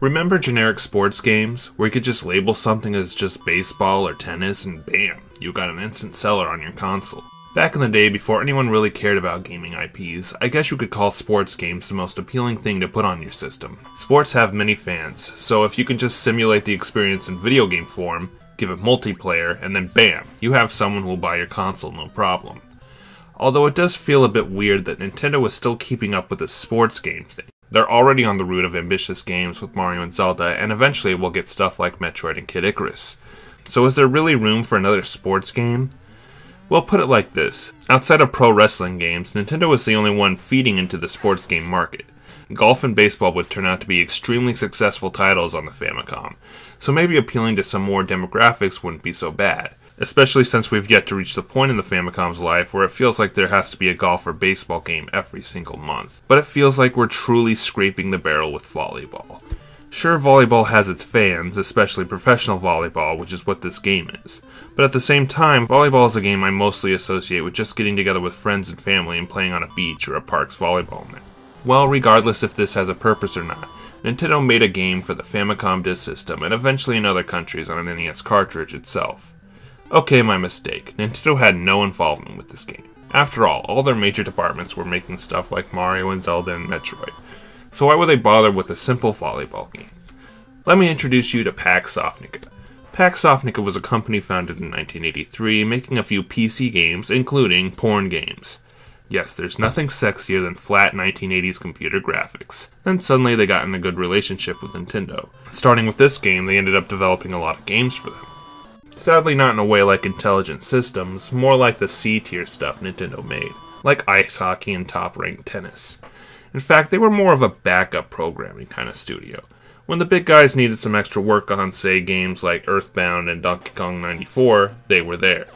Remember generic sports games, where you could just label something as just baseball or tennis and bam, you got an instant seller on your console. Back in the day, before anyone really cared about gaming IPs, I guess you could call sports games the most appealing thing to put on your system. Sports have many fans, so if you can just simulate the experience in video game form, give it multiplayer, and then bam, you have someone who will buy your console no problem. Although it does feel a bit weird that Nintendo is still keeping up with the sports game thing. They're already on the route of ambitious games with Mario and Zelda, and eventually we'll get stuff like Metroid and Kid Icarus. So is there really room for another sports game? Well, put it like this. Outside of pro wrestling games, Nintendo is the only one feeding into the sports game market. Golf and baseball would turn out to be extremely successful titles on the Famicom, so maybe appealing to some more demographics wouldn't be so bad. Especially since we've yet to reach the point in the Famicom's life where it feels like there has to be a golf or baseball game every single month. But it feels like we're truly scraping the barrel with volleyball. Sure, volleyball has its fans, especially professional volleyball, which is what this game is. But at the same time, volleyball is a game I mostly associate with just getting together with friends and family and playing on a beach or a park's volleyball net. Well, regardless if this has a purpose or not, Nintendo made a game for the Famicom disk system and eventually in other countries on an NES cartridge itself. Okay, my mistake. Nintendo had no involvement with this game. After all their major departments were making stuff like Mario and Zelda and Metroid. So why would they bother with a simple volleyball game? Let me introduce you to Pax Sofnica. Pax Sofnica was a company founded in 1983, making a few PC games, including porn games. Yes, there's nothing sexier than flat 1980s computer graphics. Then suddenly they got in a good relationship with Nintendo. Starting with this game, they ended up developing a lot of games for them. Sadly not in a way like Intelligent Systems, more like the C-tier stuff Nintendo made, like ice hockey and top-ranked tennis. In fact, they were more of a backup programming kind of studio. When the big guys needed some extra work on, say, games like Earthbound and Donkey Kong 94, they were there.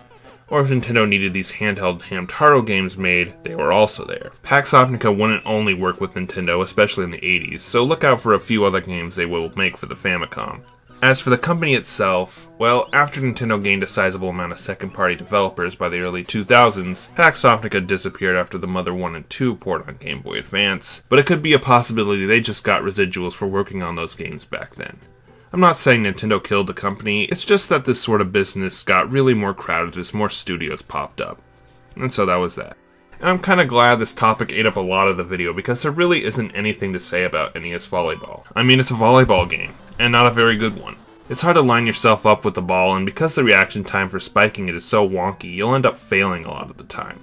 Or if Nintendo needed these handheld Hamtaro games made, they were also there. Pax Sofnica wouldn't only work with Nintendo, especially in the 80s, so look out for a few other games they will make for the Famicom. As for the company itself, well, after Nintendo gained a sizable amount of second-party developers by the early 2000s, Pax Sofnica disappeared after the Mother 1 and 2 port on Game Boy Advance, but it could be a possibility they just got residuals for working on those games back then. I'm not saying Nintendo killed the company, it's just that this sort of business got really more crowded as more studios popped up. And so that was that. And I'm kinda glad this topic ate up a lot of the video because there really isn't anything to say about NES Volleyball. I mean, it's a volleyball game, and not a very good one. It's hard to line yourself up with the ball, and because the reaction time for spiking it is so wonky, you'll end up failing a lot of the time.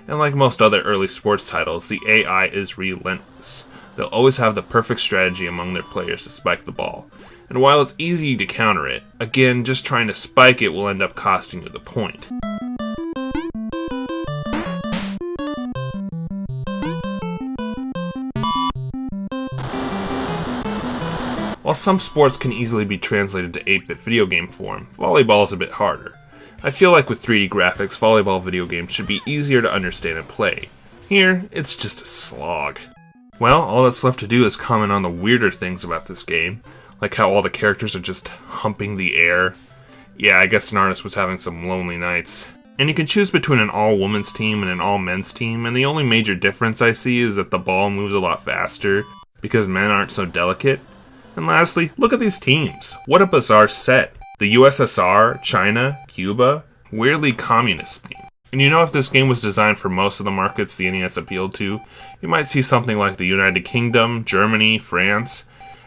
And like most other early sports titles, the AI is relentless. They'll always have the perfect strategy among their players to spike the ball. And while it's easy to counter it, again, just trying to spike it will end up costing you the point. While some sports can easily be translated to 8-bit video game form, volleyball is a bit harder. I feel like with 3D graphics, volleyball video games should be easier to understand and play. Here, it's just a slog. Well, all that's left to do is comment on the weirder things about this game, like how all the characters are just humping the air. Yeah, I guess an artist was having some lonely nights. And you can choose between an all-women's team and an all-men's team, and the only major difference I see is that the ball moves a lot faster, because men aren't so delicate. And lastly, look at these teams. What a bizarre set. The USSR, China, Cuba, weirdly communist theme. And you know, if this game was designed for most of the markets the NES appealed to, you might see something like the United Kingdom, Germany, France,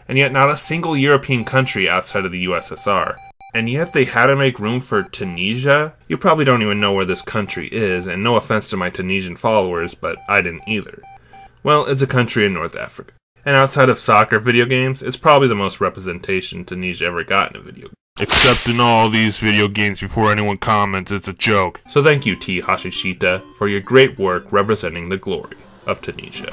and yet not a single European country outside of the USSR. And yet they had to make room for Tunisia? You probably don't even know where this country is, and no offense to my Tunisian followers, but I didn't either. Well, it's a country in North Africa. And outside of soccer video games, it's probably the most representation Tunisia ever got in a video game. Except in all these video games, before anyone comments, it's a joke. So thank you, T. Hashishita, for your great work representing the glory of Tunisia.